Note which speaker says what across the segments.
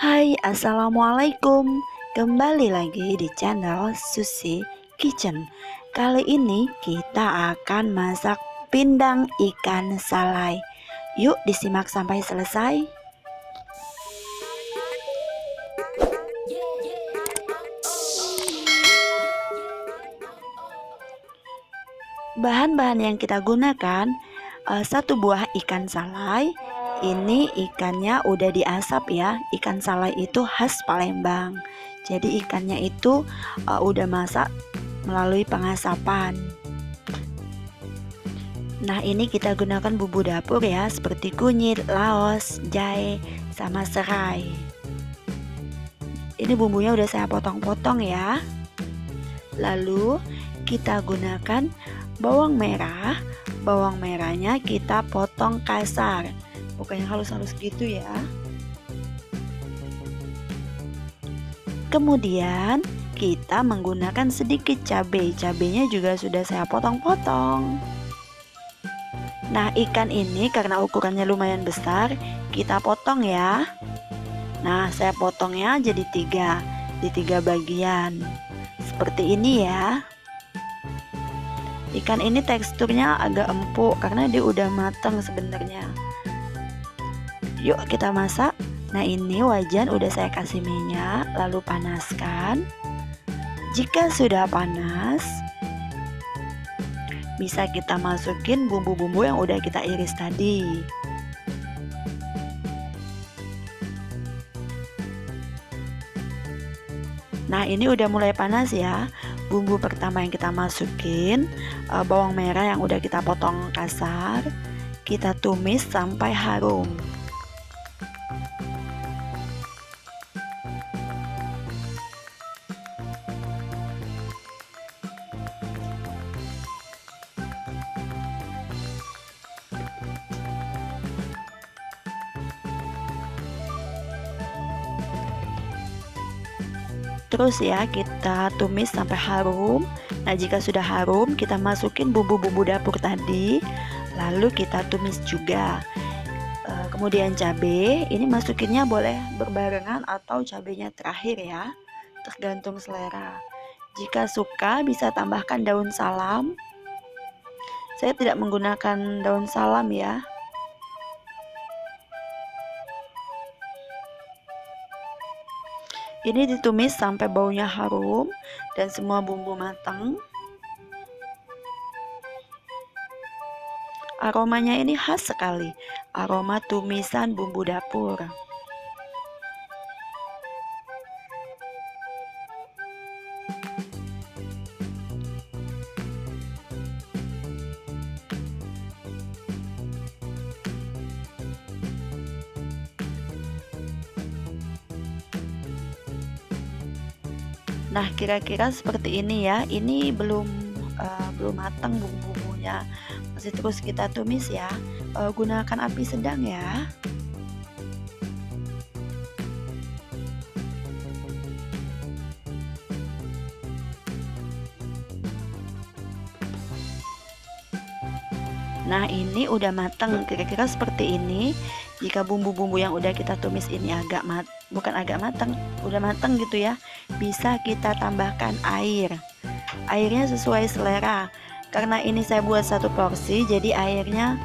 Speaker 1: Hai, assalamualaikum. Kembali lagi di channel Susi Kitchen. Kali ini kita akan masak pindang ikan salai. Yuk disimak sampai selesai. Bahan-bahan yang kita gunakan, satu buah ikan salai. Ini ikannya udah diasap ya. Ikan salai itu khas Palembang. Jadi ikannya itu udah masak melalui pengasapan. Nah, ini kita gunakan bumbu dapur ya, seperti kunyit, laos, jahe, sama serai. Ini bumbunya udah saya potong-potong ya. Lalu kita gunakan bawang merah. Bawang merahnya kita potong kasar, bukannya halus-halus gitu ya. Kemudian kita menggunakan sedikit cabai. Cabainya juga sudah saya potong-potong. Nah, ikan ini karena ukurannya lumayan besar, kita potong ya. Nah, saya potongnya jadi di tiga bagian. Seperti ini ya. Ikan ini teksturnya agak empuk karena dia udah matang sebenarnya. Yuk kita masak. Nah, ini wajan udah saya kasih minyak, lalu panaskan. Jika sudah panas, bisa kita masukin bumbu-bumbu yang udah kita iris tadi. Nah, ini udah mulai panas ya. Bumbu pertama yang kita masukin bawang merah yang udah kita potong kasar. Kita tumis sampai harum. Terus ya kita tumis sampai harum. Nah, jika sudah harum kita masukin bumbu-bumbu dapur tadi. Lalu kita tumis juga. Kemudian cabai, ini masukinnya boleh berbarengan atau cabainya terakhir ya, tergantung selera. Jika suka bisa tambahkan daun salam. Saya tidak menggunakan daun salam ya. Ini ditumis sampai baunya harum dan semua bumbu matang. Aromanya ini khas sekali, aroma tumisan bumbu dapur. Nah, kira-kira seperti ini ya. Ini belum matang bumbu-bumbunya. Masih terus kita tumis ya. Gunakan api sedang ya. Nah, ini udah matang kira-kira seperti ini. Jika bumbu-bumbu yang udah kita tumis ini bukan agak matang, udah matang gitu ya, bisa kita tambahkan air. Airnya sesuai selera. Karena ini saya buat satu porsi, jadi airnya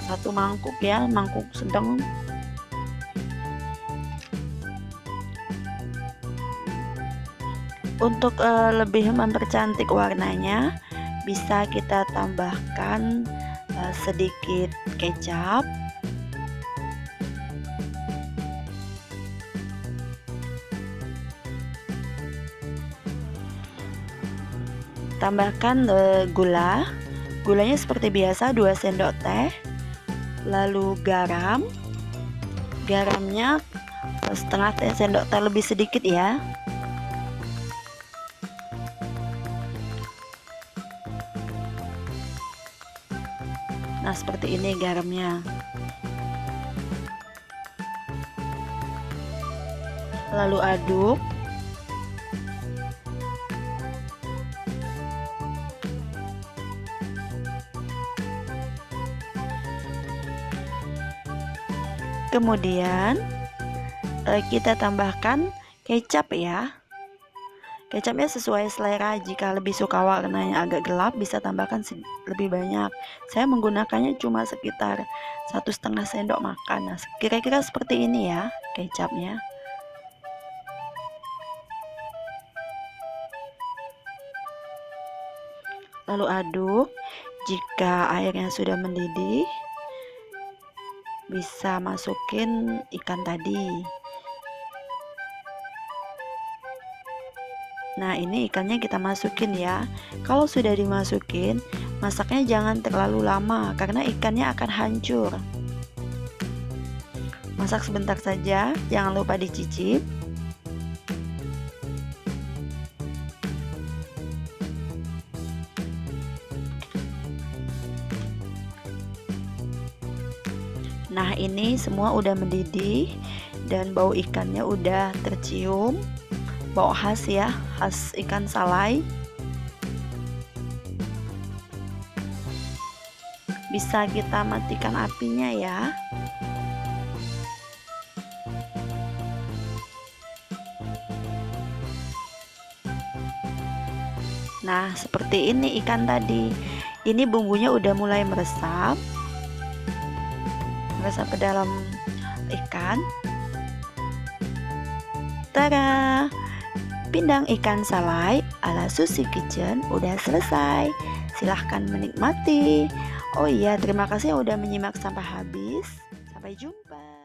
Speaker 1: satu mangkuk ya, mangkuk sedang. Untuk lebih mempercantik warnanya, bisa kita tambahkan sedikit kecap. Tambahkan gulanya seperti biasa 2 sendok teh. Lalu garamnya setengah sendok teh lebih sedikit ya. Nah, seperti ini garamnya. Lalu aduk. Kemudian kita tambahkan kecap ya. Kecapnya sesuai selera, jika lebih suka warnanya agak gelap bisa tambahkan lebih banyak. Saya menggunakannya cuma sekitar 1,5 sendok makan. Nah, kira-kira seperti ini ya kecapnya. Lalu aduk. Jika airnya sudah mendidih, bisa masukin ikan tadi. Nah, ini ikannya kita masukin ya. Kalau sudah dimasukin, masaknya jangan terlalu lama karena ikannya akan hancur. Masak sebentar saja, jangan lupa dicicip. Nah, ini semua udah mendidih dan bau ikannya udah tercium. Bau khas ya, khas ikan salai. Bisa kita matikan apinya ya. Nah, seperti ini ikan tadi. Ini bumbunya udah mulai meresap ke dalam ikan. Tada! Pindang ikan salai ala Susi Kitchen udah selesai. Silahkan menikmati. Oh iya, terima kasih udah menyimak sampai habis. Sampai jumpa.